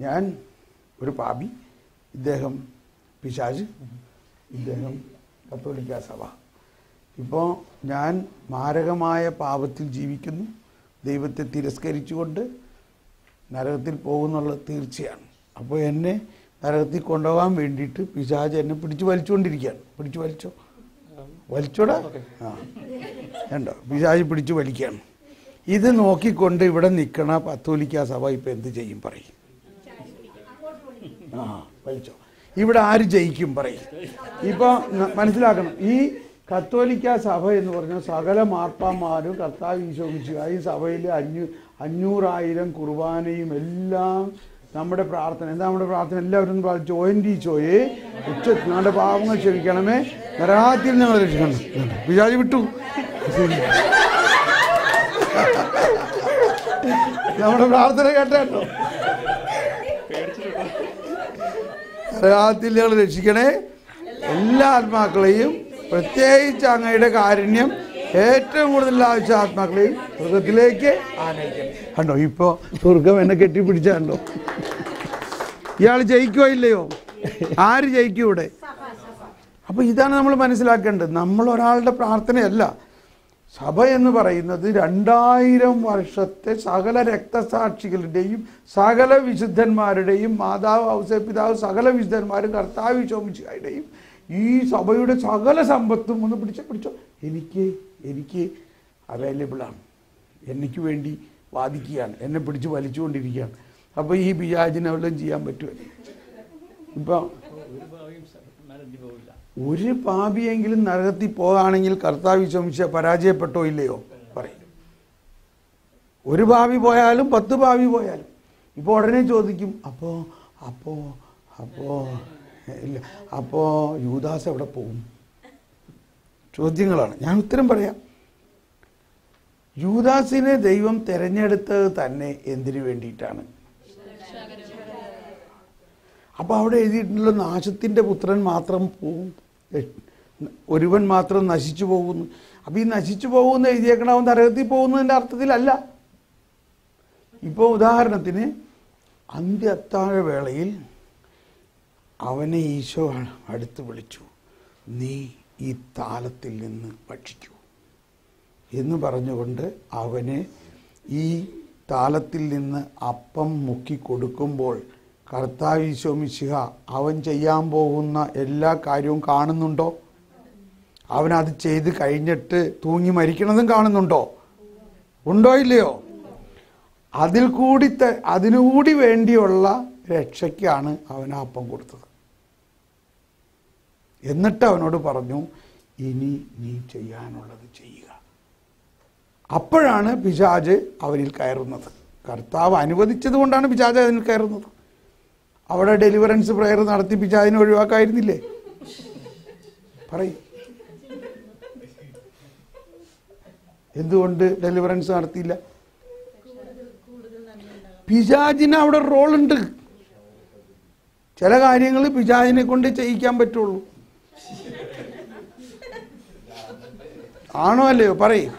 ഞാൻ ഒരു പാപി, ഇദ്ദേഹം പിശാച്, ഇദ്ദേഹം കത്തോലിക്ക സഭ. ഇപ്പോൾ ഞാൻ മാരകമായ പാപത്തിൽ ജീവിക്കുന്നു, ദൈവത്തെ തിരസ്കരിച്ചുകൊണ്ട് നരകത്തിൽ പോകുന്നുള്ളത് തീർച്ചയാണ്. അപ്പോൾ എന്നെ നരകത്തിൽ കൊണ്ടുപോകാൻ വേണ്ടിയിട്ട് പിശാച് എന്നെ പിടിച്ച് വലിച്ചുകൊണ്ടിരിക്കുകയാണ്. പിടിച്ച് വലിച്ചോടാ. ആ കണ്ടോ, പിശാച് പിടിച്ച് വലിക്കുകയാണ്. ഇത് നോക്കിക്കൊണ്ട് ഇവിടെ നിൽക്കണ കത്തോലിക്ക സഭ ഇപ്പം എന്ത് ചെയ്യും പറയും? ആ വലിച്ചോ. ഇവിടെ ആര് ജയിക്കും പറയും? ഇപ്പം മനസ്സിലാക്കണം, ഈ കത്തോലിക്ക സഭ എന്ന് പറഞ്ഞാൽ സകല മാർപ്പാന്മാരും കർത്താവ് ഈശോമിശിഹായും സഭയിൽ 500,000 കുർബാനയും എല്ലാം നമ്മുടെ പ്രാർത്ഥന. എന്താ നമ്മുടെ പ്രാർത്ഥന? എല്ലാവരും പ്രാർത്ഥിച്ചു, ഓയൻറ്റീച്ചോയെ ഉച്ചങ്ങളുടെ പാപങ്ങൾ ക്ഷമിക്കണമേ, നരകത്തിൽ ഞങ്ങൾ രക്ഷിക്കണം. പിശാച് വിട്ടു. നമ്മുടെ പ്രാർത്ഥന കേട്ടോ, നരകത്തിൽ ഞങ്ങൾ രക്ഷിക്കണേ, എല്ലാ ആത്മാക്കളെയും, പ്രത്യേകിച്ച് അങ്ങയുടെ കാരുണ്യം ഏറ്റവും കൂടുതൽ ആവശ്യ ആത്മാക്കളെയും സ്വർഗത്തിലേക്ക് ആനയിക്കണം. കണ്ടോ, ഇപ്പോൾ സ്വർഗം എന്നെ കെട്ടിപ്പിടിച്ചാണ്ടോ. ഇയാൾ ജയിക്കോ ഇല്ലയോ? ആര് ജയിക്കും ഇവിടെ? അപ്പോൾ ഇതാണ് നമ്മൾ മനസ്സിലാക്കേണ്ടത്. നമ്മൾ ഒരാളുടെ പ്രാർത്ഥനയല്ല. സഭ എന്ന് പറയുന്നത് 2000 വർഷത്തെ സകല രക്തസാക്ഷികളുടെയും സകല വിശുദ്ധന്മാരുടെയും, മാതാവ് ഔസേപ്പിതാവ് സകല വിശുദ്ധന്മാരും കർത്താവ് ഈശോമിശിഹായുടെയും ഈ സഭയുടെ സകല സമ്പത്തും ഒന്ന് പിടിച്ചോ എനിക്ക് അവൈലബിളാണ്. എനിക്ക് വേണ്ടി വാദിക്കുകയാണ്, എന്നെ പിടിച്ച് വലിച്ചുകൊണ്ടിരിക്കുകയാണ്. അപ്പോൾ ഈ പിശാചിനെ വല്ലതും ചെയ്യാൻ പറ്റുമോ? ഇപ്പം ഒരു പാപിയെങ്കിലും നരകത്തിൽ പോകുകയാണെങ്കിൽ കർത്താവ് ഈശോമിശിഹ പരാജയപ്പെട്ടോ ഇല്ലയോ പറയും. ഒരു പാപി പോയാലും 10 പാപി പോയാലും. ഇപ്പോൾ ഉടനെ ചോദിക്കും, അപ്പോൾ യൂദാസ് എവിടെ പോകും? ചോദ്യങ്ങളാണ്. ഞാൻ ഉത്തരം പറയാം. യൂദാസിനെ ദൈവം തിരഞ്ഞെടുത്തത് തന്നെ എന്തിനു വേണ്ടിയിട്ടാണ്? അപ്പോൾ അവിടെ എഴുതിയിട്ടുള്ള നാശത്തിൻ്റെ പുത്രൻ മാത്രം പോവും, ഒരുവൻ മാത്രം നശിച്ചു പോകുന്നു. അപ്പോൾ ഈ നശിച്ചു പോകുന്ന എഴുതിയേക്കണവൻ നരകത്തിൽ പോകുന്നതിൻ്റെ അർത്ഥത്തിലല്ല. ഇപ്പോൾ ഉദാഹരണത്തിന് അന്ത്യ അത്താഴ വേളയിൽ അവനെ ഈശോ അടുത്ത് വിളിച്ചു, നീ ഈ താലത്തിൽ നിന്ന് ഭക്ഷിക്കൂ എന്ന് പറഞ്ഞുകൊണ്ട് അവന് ഈ താലത്തിൽ നിന്ന് അപ്പം മുക്കി കൊടുക്കുമ്പോൾ കർത്താവ് ഈശോമിശിഹ അവൻ ചെയ്യാൻ പോകുന്ന എല്ലാ കാര്യവും കാണുന്നുണ്ടോ? അവനത് ചെയ്ത് കഴിഞ്ഞിട്ട് തൂങ്ങി മരിക്കണതും കാണുന്നുണ്ടോ? ഉണ്ടോ ഇല്ലയോ? അതിനുകൂടി വേണ്ടിയുള്ള രക്ഷയ്ക്കാണ് അവൻ അപ്പം കൊടുത്തത്. എന്നിട്ട് അവനോട് പറഞ്ഞു, ഇനി നീ ചെയ്യാനുള്ളത് ചെയ്യുക. അപ്പോഴാണ് പിശാച് അവനിൽ കയറുന്നത്. കർത്താവ് അനുവദിച്ചത് കൊണ്ടാണ് പിശാച് അതിൽ കയറുന്നത്. അവിടെ ഡെലിവറൻസ് പ്രയർ നടത്തി പിശാചിനെ ഒഴിവാക്കായിരുന്നില്ലേ? പറയും, എന്തുകൊണ്ട് ഡെലിവറൻസ് നടത്തിയില്ല? പിശാചിന് അവിടെ റോളുണ്ട്. ചില കാര്യങ്ങൾ പിശാചിനെ കൊണ്ട് ചെയ്യിക്കാൻ പറ്റുള്ളൂ. ആണോ അല്ലയോ? പറയും.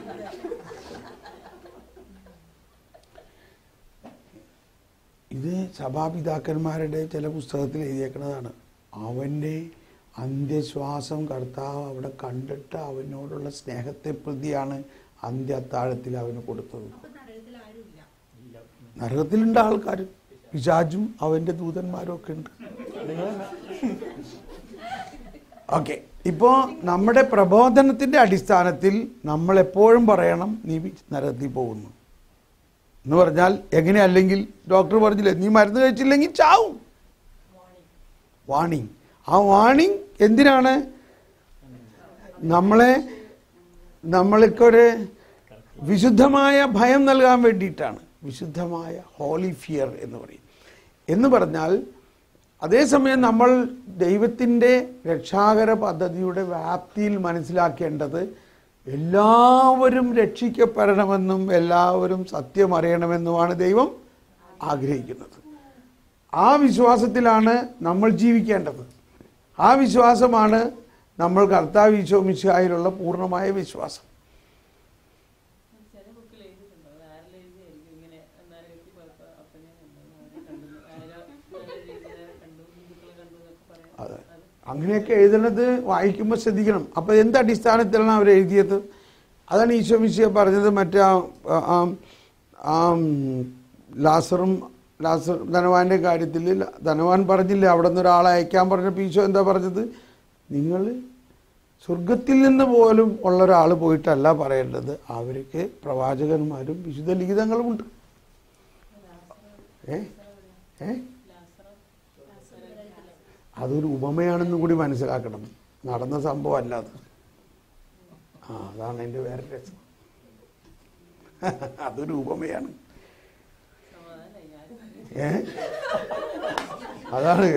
ഇത് സഭാപിതാക്കന്മാരുടെ ചില പുസ്തകത്തിൽ എഴുതിയേക്കുന്നതാണ്. അവൻ്റെ അന്ത്യശ്വാസം കർത്താവ് അവിടെ കണ്ടിട്ട് അവനോടുള്ള സ്നേഹത്തെ പ്രതിയാണ് അന്ത്യ അത്താഴത്തിൽ അവന് കൊടുത്തത്. നരകത്തിലുണ്ട് ആൾക്കാർ, പിശാചും അവൻ്റെ ദൂതന്മാരും ഒക്കെ ഉണ്ട്. ഓക്കെ, ഇപ്പോൾ നമ്മുടെ പ്രബോധനത്തിൻ്റെ അടിസ്ഥാനത്തിൽ നമ്മൾ എപ്പോഴും പറയണം, നീ നരകത്തിൽ പോകുന്നു എന്ന് പറഞ്ഞാൽ എങ്ങനെ? അല്ലെങ്കിൽ ഡോക്ടർ പറഞ്ഞില്ലേ, നീ മരുന്ന് കഴിച്ചില്ലെങ്കിൽ ചാവും. വാണിംഗ്. ആ വാണിംഗ് എന്തിനാണ്? നമ്മൾക്കൊരു വിശുദ്ധമായ ഭയം നൽകാൻ വേണ്ടിയിട്ടാണ്. വിശുദ്ധമായ ഹോളി ഫിയർ എന്ന് പറഞ്ഞാൽ അതേസമയം നമ്മൾ ദൈവത്തിൻ്റെ രക്ഷാകര പദ്ധതിയുടെ വ്യാപ്തിയിൽ മനസ്സിലാക്കേണ്ടത് എല്ലാവരും രക്ഷിക്കപ്പെടണമെന്നും എല്ലാവരും സത്യം അറിയണമെന്നുമാണ് ദൈവം ആഗ്രഹിക്കുന്നത്. ആ വിശ്വാസത്തിലാണ് നമ്മൾ ജീവിക്കേണ്ടത്. ആ വിശ്വാസമാണ് നമ്മൾ കർത്താവ് ഈശോമിശിഹായിലുള്ള പൂർണ്ണമായ വിശ്വാസം. അതെ, അങ്ങനെയൊക്കെ എഴുതുന്നത് വായിക്കുമ്പോൾ ശ്രദ്ധിക്കണം. അപ്പോൾ എന്ത് അടിസ്ഥാനത്തിലാണ് അവർ എഴുതിയത്? അതാണ് ഈശോ മിശിഹ പറഞ്ഞത്. മറ്റേ ലാസർ ധനവാന്റെ കാര്യത്തിൽ ധനവാൻ പറഞ്ഞില്ലേ, അവിടെ നിന്ന് ഒരാളെ അയക്കാൻ പറഞ്ഞപ്പോൾ ഈശോ എന്താ പറഞ്ഞത്? നിങ്ങൾ സ്വർഗത്തിൽ നിന്ന് പോലും ഉള്ള ഒരാൾ പോയിട്ടല്ല പറയേണ്ടത്, അവർക്ക് പ്രവാചകന്മാരും വിശുദ്ധ ലിഖിതങ്ങളുമുണ്ട്. അതൊരു ഉപമയാണെന്ന് കൂടി മനസ്സിലാക്കണം, നടന്ന സംഭവം അല്ലാതെ. അതാണ് എൻ്റെ വേറെ രസം. അതൊരു ഉപമയാണ്. അതാണ്.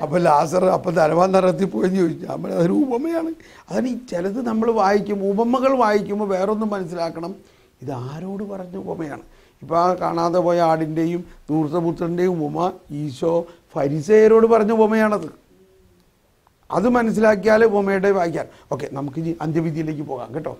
അപ്പം ലാസർ അപ്പം ധനവാൻ നരകത്തിൽ പോയെന്ന് ചോദിച്ചു. നമ്മൾ അതൊരു ഉപമയാണ്. അതാണ് ഈ ചിലത് നമ്മൾ വായിക്കുമ്പോൾ, ഉപമകൾ വായിക്കുമ്പോൾ വേറൊന്നും മനസ്സിലാക്കണം, ഇത് ആരോട് പറഞ്ഞ ഉപമയാണ്. ഇപ്പോൾ ആ കാണാതെ പോയ ആടിൻ്റെയും ധൂർത്തപുത്രൻ്റെയും ഉപമ ഈശോ ഫരിസേയരോട് പറഞ്ഞ ഉപമയാണത്. അത് മനസ്സിലാക്കിയാൽ ഉപമയുടെ വായിക്കാൻ. ഓക്കെ, നമുക്ക് ഇനി അന്ത്യവിധിയിലേക്ക് പോകാം കേട്ടോ.